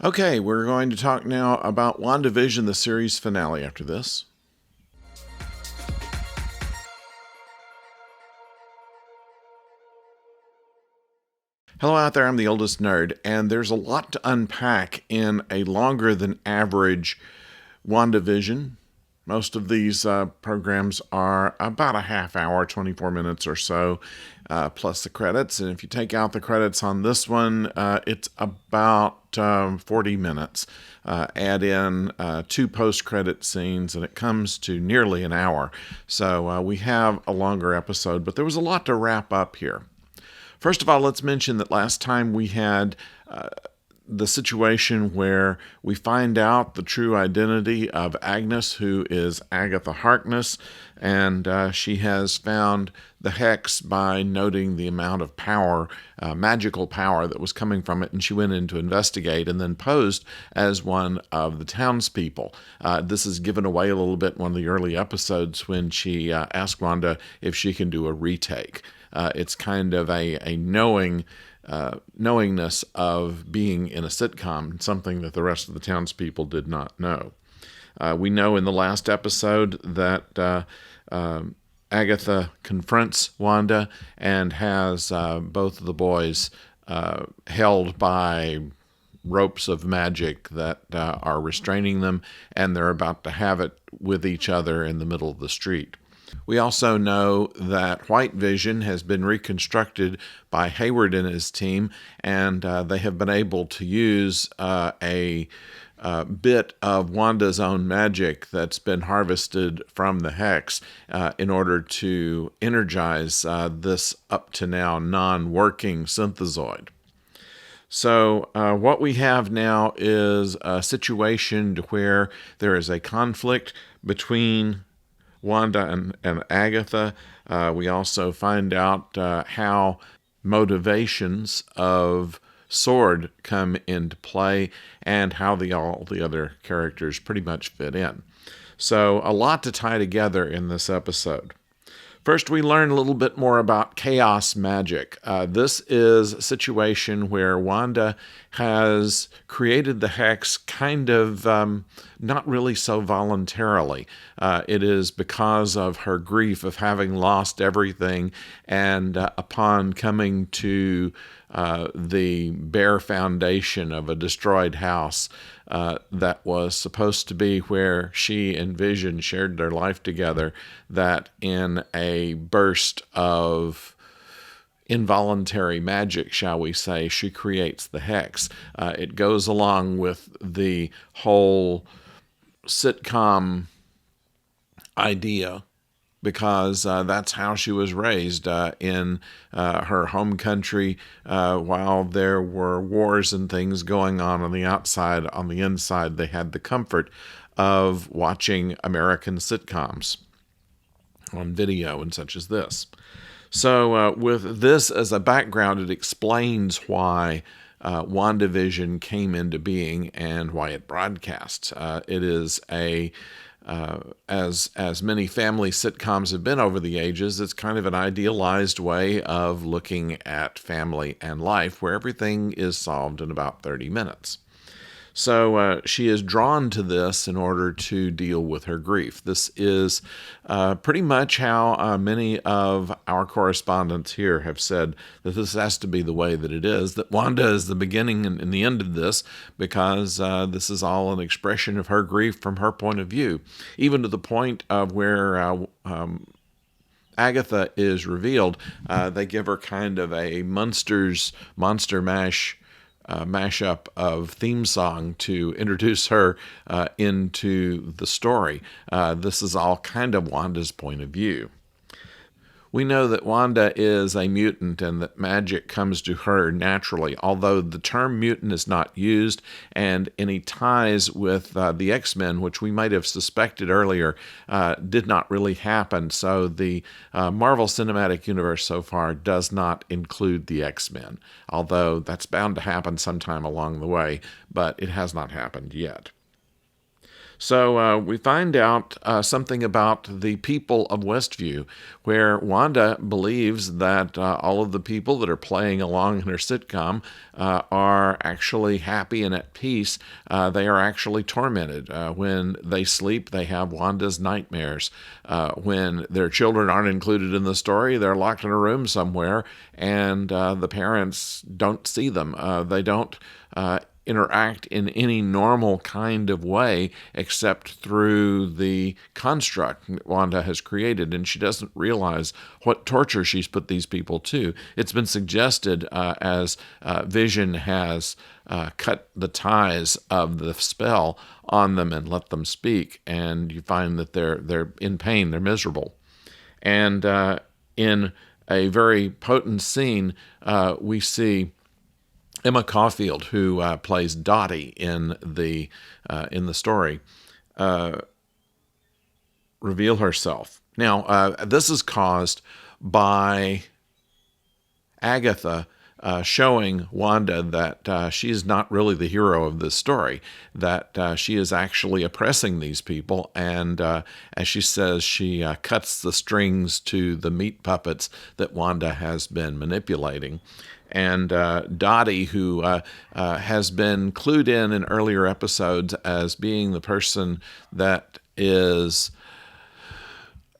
Okay, we're going to talk now about WandaVision, the series finale after this. Hello out there, I'm the oldest nerd, and there's a lot to unpack in a longer than average WandaVision. Most of these programs are about a half hour, 24 minutes or so, plus the credits. And if you take out the credits on this one, it's about 40 minutes. Add in 2 post-credit scenes, and it comes to nearly an hour. So we have a longer episode, but there was a lot to wrap up here. First of all, let's mention that last time we had the situation where we find out the true identity of Agnes, who is Agatha Harkness, and she has found the hex by noting the amount of power, magical power that was coming from it, and she went in to investigate and then posed as one of the townspeople. This is given away a little bit in one of the early episodes when she asked Wanda if she can do a retake. It's kind of a knowingness of being in a sitcom, something that the rest of the townspeople did not know. We know in the last episode that Agatha confronts Wanda and has both of the boys held by ropes of magic that are restraining them, and they're about to have it with each other in the middle of the street. We also know that White Vision has been reconstructed by Hayward and his team, and they have been able to use a bit of Wanda's own magic that's been harvested from the hex in order to energize this up to now non-working synthezoid. So what we have now is a situation where there is a conflict between Wanda and Agatha. We also find out how motivations of Sword come into play and how all the other characters pretty much fit in. So a lot to tie together in this episode. First, we learn a little bit more about chaos magic. This is a situation where Wanda has created the hex kind of not really so voluntarily. It is because of her grief of having lost everything, and upon coming to the bare foundation of a destroyed house that was supposed to be where she and Vision shared their life together, that in a burst of involuntary magic, shall we say, she creates the hex. It goes along with the whole sitcom idea, because that's how she was raised in her home country while there were wars and things going on the outside. On the inside, they had the comfort of watching American sitcoms on video and such as this. So with this as a background, it explains why WandaVision came into being and why it broadcasts. It is as many family sitcoms have been over the ages, it's kind of an idealized way of looking at family and life where everything is solved in about 30 minutes. So she is drawn to this in order to deal with her grief. This is pretty much how many of our correspondents here have said that this has to be the way that it is, that Wanda is the beginning and the end of this, because this is all an expression of her grief from her point of view, even to the point of where Agatha is revealed. They give her kind of a Monster Mash mashup of theme song to introduce her into the story. This is all kind of Wanda's point of view. We know that Wanda is a mutant and that magic comes to her naturally, although the term mutant is not used, and any ties with the X-Men, which we might have suspected earlier, did not really happen. So the Marvel Cinematic Universe so far does not include the X-Men, although that's bound to happen sometime along the way, but it has not happened yet. So we find out something about the people of Westview, where Wanda believes that all of the people that are playing along in her sitcom are actually happy and at peace. They are actually tormented. When they sleep, they have Wanda's nightmares. When their children aren't included in the story, they're locked in a room somewhere, and the parents don't see them. They don't interact in any normal kind of way except through the construct Wanda has created, and she doesn't realize what torture she's put these people to. It's been suggested as Vision has cut the ties of the spell on them and let them speak, and you find that they're in pain, they're miserable. And in a very potent scene, we see Emma Caulfield, who plays Dottie in the story, reveal herself. Now, this is caused by Agatha showing Wanda that she is not really the hero of this story, that she is actually oppressing these people, and as she says, she cuts the strings to the meat puppets that Wanda has been manipulating. And Dottie, who has been clued in earlier episodes as being the person that is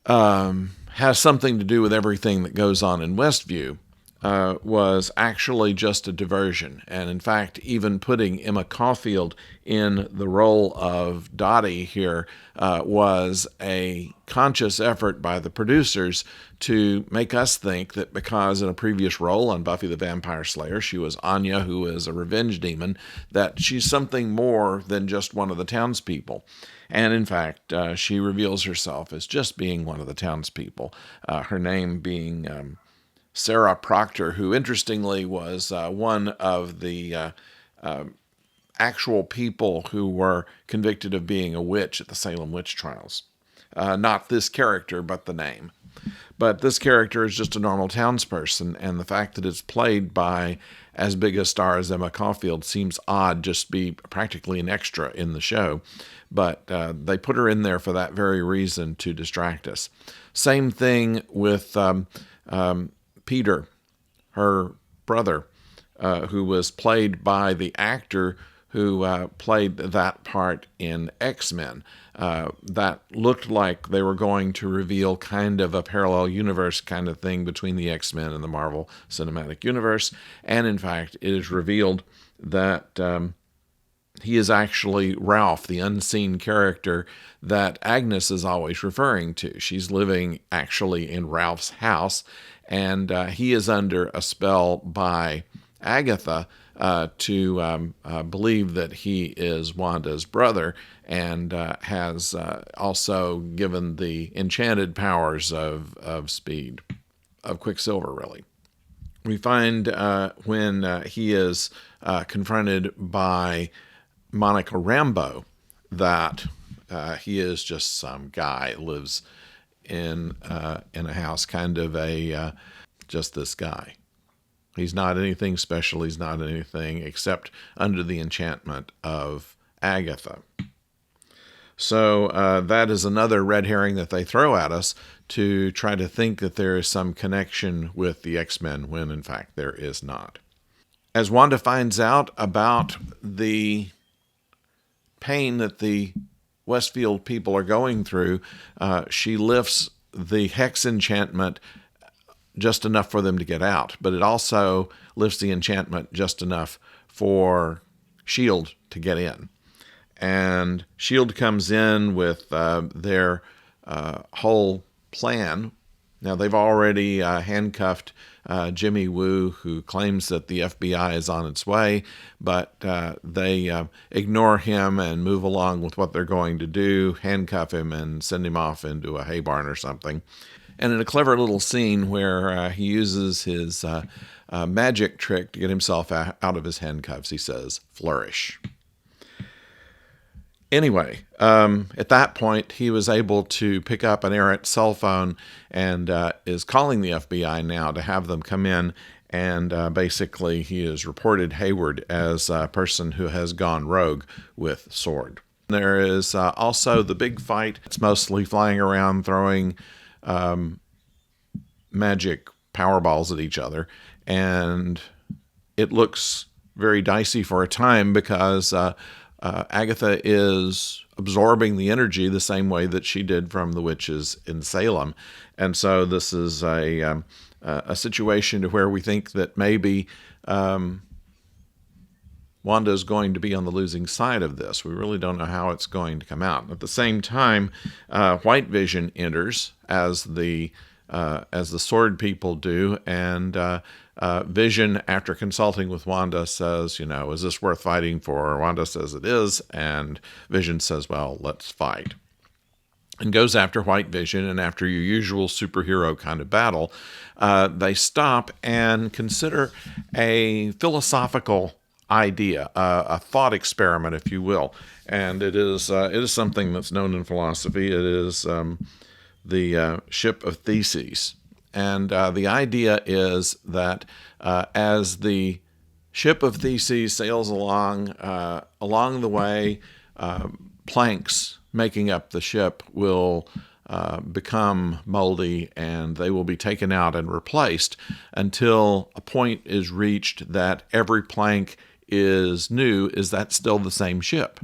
has something to do with everything that goes on in Westview, was actually just a diversion. And in fact, even putting Emma Caulfield in the role of Dottie here was a conscious effort by the producers to make us think that because in a previous role on Buffy the Vampire Slayer, she was Anya, who is a revenge demon, that she's something more than just one of the townspeople. And in fact, she reveals herself as just being one of the townspeople, her name being Sarah Proctor, who interestingly was one of the actual people who were convicted of being a witch at the Salem witch trials. Not this character, but the name. But this character is just a normal townsperson, and the fact that it's played by as big a star as Emma Caulfield seems odd, just be practically an extra in the show. But they put her in there for that very reason, to distract us. Same thing with Peter, her brother, who was played by the actor who played that part in X-Men. That looked like they were going to reveal kind of a parallel universe kind of thing between the X-Men and the Marvel Cinematic Universe. And in fact, it is revealed that he is actually Ralph, the unseen character that Agnes is always referring to. She's living actually in Ralph's house, and he is under a spell by Agatha to believe that he is Wanda's brother, and has also given the enchanted powers of speed, of Quicksilver, really. We find when he is confronted by Monica Rambeau that he is just some guy, lives in a house, kind of just this guy. He's not anything special. He's not anything except under the enchantment of Agatha. So that is another red herring that they throw at us to try to think that there is some connection with the X-Men when in fact there is not. As Wanda finds out about the pain that the Westfield people are going through, she lifts the hex enchantment just enough for them to get out, but it also lifts the enchantment just enough for S.H.I.E.L.D. to get in. And S.H.I.E.L.D. comes in with their whole plan. Now, they've already handcuffed Jimmy Woo, who claims that the FBI is on its way, but they ignore him and move along with what they're going to do, handcuff him and send him off into a hay barn or something. And in a clever little scene where he uses his magic trick to get himself out of his handcuffs, he says, "Flourish." Anyway, at that point, he was able to pick up an errant cell phone and is calling the FBI now to have them come in. And basically, he is reported Hayward as a person who has gone rogue with Sword. There is also the big fight. It's mostly flying around, throwing magic power balls at each other. And it looks very dicey for a time because Agatha is absorbing the energy the same way that she did from the witches in Salem. And so this is a situation to where we think that maybe Wanda is going to be on the losing side of this. We really don't know how it's going to come out. At the same time, White Vision enters as the Sword people do, and Vision, after consulting with Wanda, says, is this worth fighting for? Wanda says it is, and Vision says, well, let's fight. And goes after White Vision, and after your usual superhero kind of battle, they stop and consider a philosophical idea, a thought experiment, if you will. And it is something that's known in philosophy. It is the ship of Theseus. And the idea is that as the ship of Theseus sails along the way, planks making up the ship will become moldy, and they will be taken out and replaced until a point is reached that every plank is new. Is that still the same ship?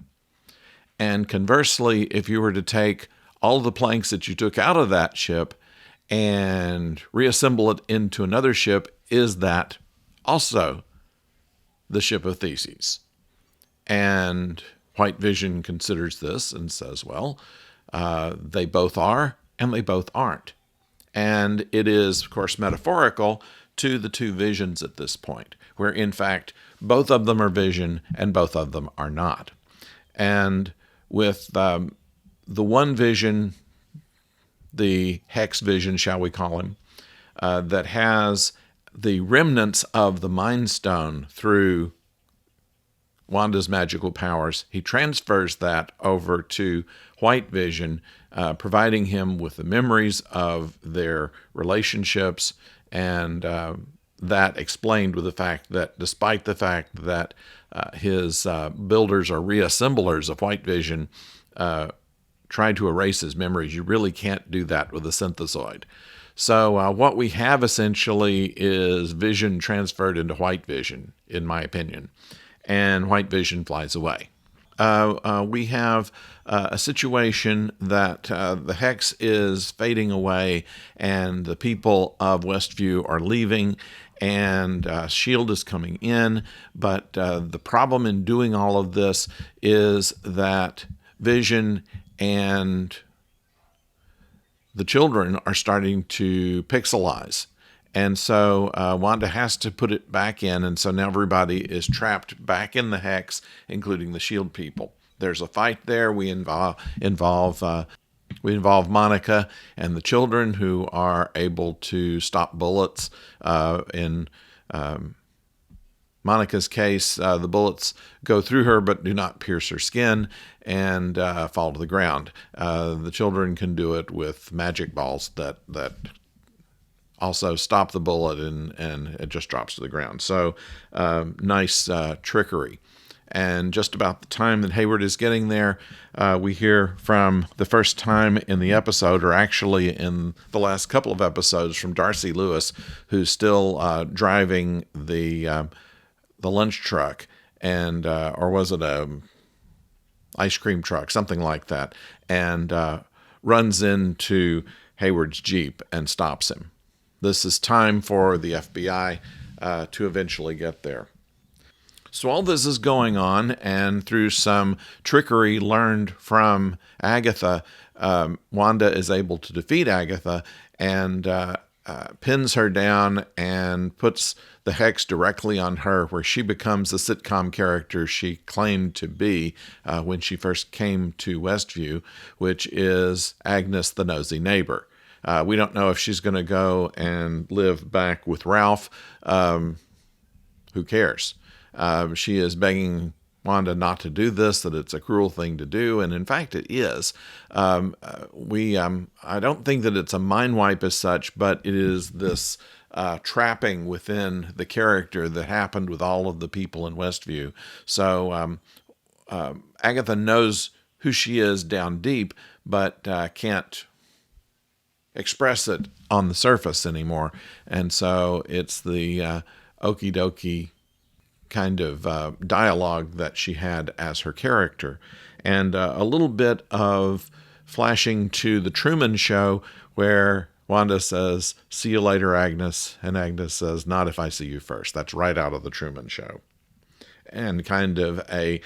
And conversely, if you were to take all the planks that you took out of that ship and reassemble it into another ship, is that also the ship of Theseus? And White Vision considers this and says, well, they both are and they both aren't. And it is, of course, metaphorical to the two visions at this point, where in fact both of them are Vision and both of them are not. And with the one Vision, the Hex Vision, shall we call him, that has the remnants of the Mind Stone through Wanda's magical powers, he transfers that over to White Vision, providing him with the memories of their relationships, and that explained with the fact that despite the fact that his builders or reassemblers of White Vision tried to erase his memories, you really can't do that with a synthesoid. So what we have essentially is Vision transferred into White Vision, in my opinion, and White Vision flies away. We have a situation that the Hex is fading away and the people of Westview are leaving, and S.H.I.E.L.D. is coming in. But the problem in doing all of this is that Vision and the children are starting to pixelize. And so Wanda has to put it back in, and so now everybody is trapped back in the Hex, including the S.H.I.E.L.D. people. There's a fight there. We involve Monica and the children, who are able to stop bullets. In Monica's case, the bullets go through her but do not pierce her skin and fall to the ground. The children can do it with magic balls that also stop the bullet, and it just drops to the ground. So nice trickery. And just about the time that Hayward is getting there, we hear from the first time in the episode, or actually in the last couple of episodes, from Darcy Lewis, who's still driving the lunch truck, and or was it a ice cream truck, something like that, and runs into Hayward's Jeep and stops him. This is time for the FBI to eventually get there. So all this is going on, and through some trickery learned from Agatha, Wanda is able to defeat Agatha and pins her down and puts the Hex directly on her, where she becomes the sitcom character she claimed to be when she first came to Westview, which is Agnes the Nosy Neighbor. We don't know if she's going to go and live back with Ralph. Who cares? She is begging Wanda not to do this, that it's a cruel thing to do, and in fact it is. I don't think that it's a mind wipe as such, but it is this trapping within the character that happened with all of the people in Westview. So Agatha knows who she is down deep, but can't express it on the surface anymore. And so it's the okie dokie kind of dialogue that she had as her character. And a little bit of flashing to the Truman Show, where Wanda says, "See you later, Agnes." And Agnes says, "Not if I see you first." That's right out of the Truman Show. And kind of a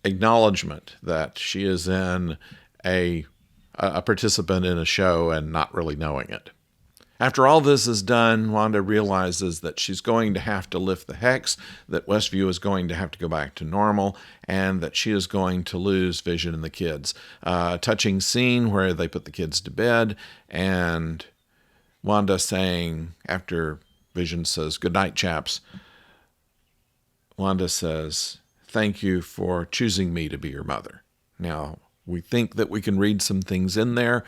acknowledgement that she is in a participant in a show and not really knowing it. After all this is done, Wanda realizes that she's going to have to lift the hex, that Westview is going to have to go back to normal, and that she is going to lose Vision and the kids. Touching scene where they put the kids to bed, and Wanda saying, after Vision says, "Good night, chaps," Wanda says, "Thank you for choosing me to be your mother." Now, we think that we can read some things in there.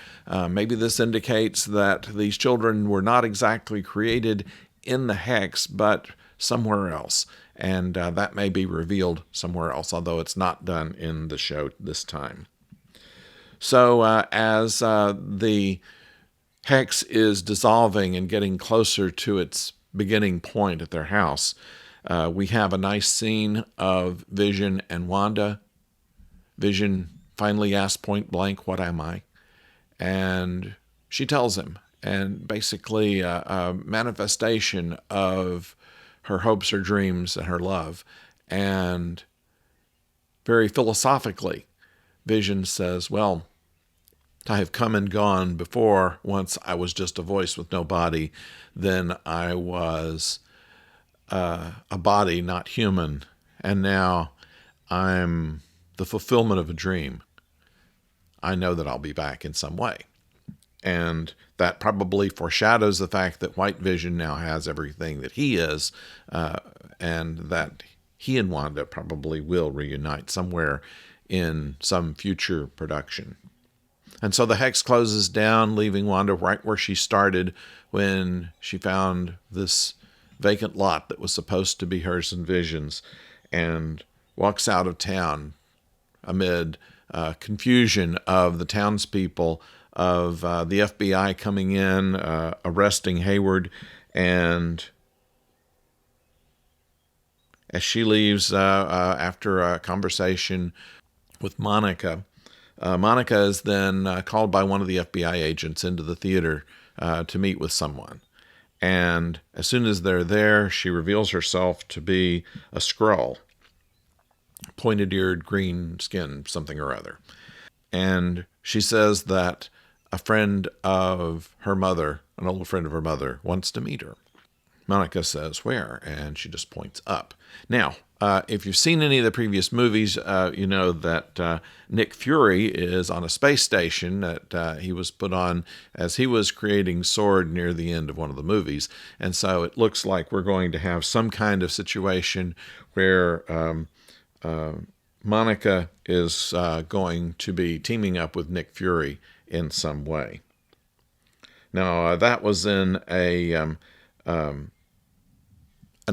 Maybe this indicates that these children were not exactly created in the hex, but somewhere else. And that may be revealed somewhere else, although it's not done in the show this time. So as the hex is dissolving and getting closer to its beginning point at their house, we have a nice scene of Vision and Wanda. Vision finally asks point blank, "What am I?" And she tells him, and basically a manifestation of her hopes, her dreams, and her love. And very philosophically, Vision says, "Well, I have come and gone before. Once I was just a voice with no body. Then I was a body, not human. And now I'm the fulfillment of a dream. I know that I'll be back in some way." And that probably foreshadows the fact that White Vision now has everything that he is, and that he and Wanda probably will reunite somewhere in some future production. And so the hex closes down, leaving Wanda right where she started when she found this vacant lot that was supposed to be hers and Vision's, and walks out of town amid confusion of the townspeople, of the FBI coming in, arresting Hayward. And as she leaves after a conversation with Monica, Monica is then called by one of the FBI agents into the theater to meet with someone. And as soon as they're there, she reveals herself to be a Skrull, pointed-eared, green skin, something or other. And she says that a friend of her mother, an old friend of her mother, wants to meet her. Monica says, "Where?" And she just points up. Now, if you've seen any of the previous movies, you know that Nick Fury is on a space station that he was put on as he was creating S.W.O.R.D. near the end of one of the movies. And so it looks like we're going to have some kind of situation where Monica is going to be teaming up with Nick Fury in some way. Now, that was in an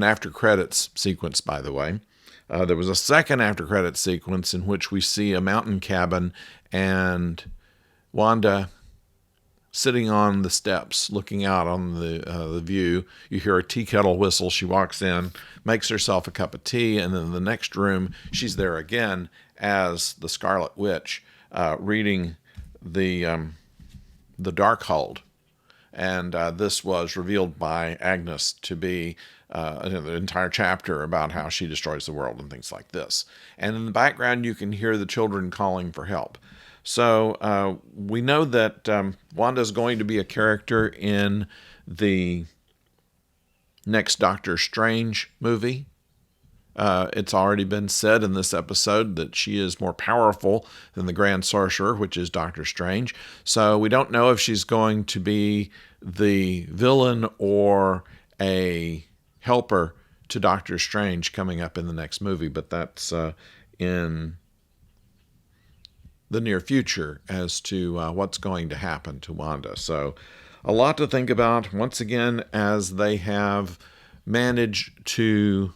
after credits sequence, by the way. There was a second after credits sequence in which we see a mountain cabin and Wanda sitting on the steps looking out on the view. You hear a tea kettle whistle. She walks in, makes herself a cup of tea, and then in the next room she's there again as the Scarlet Witch, reading the Darkhold. And this was revealed by Agnes to be an entire chapter about how she destroys the world and things like this. And in the background, you can hear the children calling for help. So we know that Wanda is going to be a character in the next Doctor Strange movie. It's already been said in this episode that she is more powerful than the Grand Sorcerer, which is Doctor Strange. So we don't know if she's going to be the villain or a helper to Doctor Strange coming up in the next movie, but that's in the near future as to what's going to happen to Wanda. So a lot to think about, once again, as they have managed to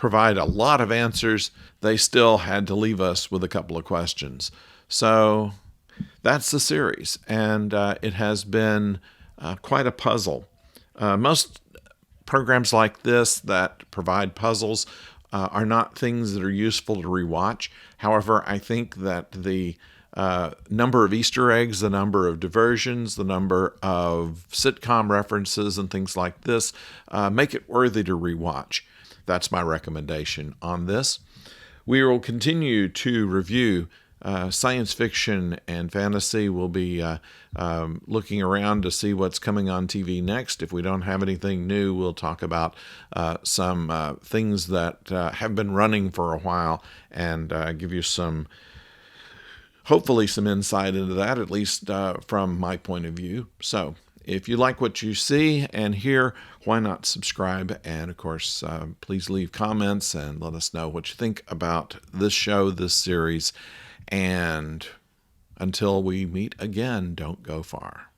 provide a lot of answers, they still had to leave us with a couple of questions. So that's the series, and it has been quite a puzzle. Most programs like this that provide puzzles are not things that are useful to rewatch. However, I think that the number of Easter eggs, the number of diversions, the number of sitcom references and things like this make it worthy to rewatch. That's my recommendation on this. We will continue to review science fiction and fantasy. We'll be looking around to see what's coming on TV next. If we don't have anything new, we'll talk about some things that have been running for a while and give you hopefully some insight into that, at least from my point of view. So if you like what you see and hear, why not subscribe? And of course, please leave comments and let us know what you think about this show, this series. And until we meet again, don't go far.